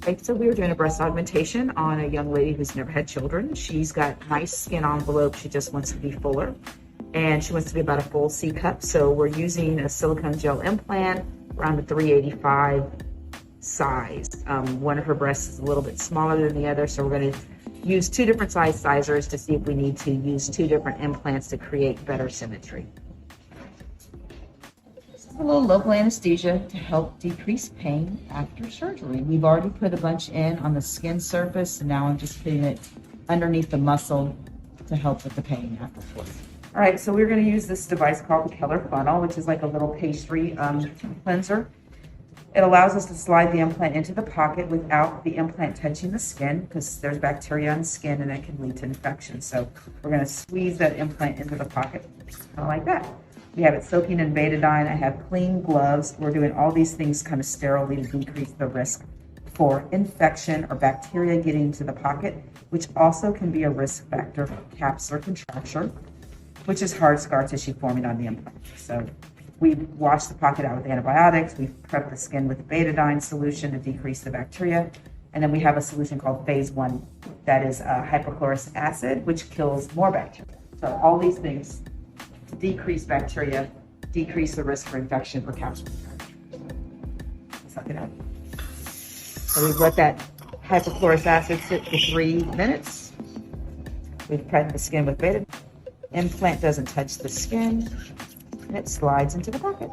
Right, so we were doing a breast augmentation on a young lady who's never had children. She's got nice skin envelope. She just wants to be fuller, and she wants to be about a full C cup. So we're using a silicone gel implant around the 385 size. One of her breasts is a little bit smaller than the other, so we're going to use two different size sizers to see if we need to use two different implants to create better symmetry. A little local anesthesia to help decrease pain after surgery. We've already put a bunch in on the skin surface, and now I'm just putting it underneath the muscle to help with the pain afterwards. All right, so we're going to use this device called the Keller Funnel, which is like a little pastry cleanser. It allows us to slide the implant into the pocket without the implant touching the skin, because there's bacteria on the skin and that can lead to infection. So we're going to squeeze that implant into the pocket, kind of like that. We have it soaking in betadine. I have clean gloves. We're doing all these things kind of sterilely to decrease the risk for infection or bacteria getting into the pocket, which also can be a risk factor for capsular contracture, which is hard scar tissue forming on the implant. So we wash the pocket out with antibiotics. We prep the skin with betadine solution to decrease the bacteria. And then we have a solution called phase 1 that is hypochlorous acid, which kills more bacteria. So all these things decrease bacteria, decrease the risk for infection or capsular contracture. Suck it up. So we've let that hypochlorous acid sit for 3 minutes. We've prepped the skin with betadine. Implant doesn't touch the skin, and it slides into the pocket.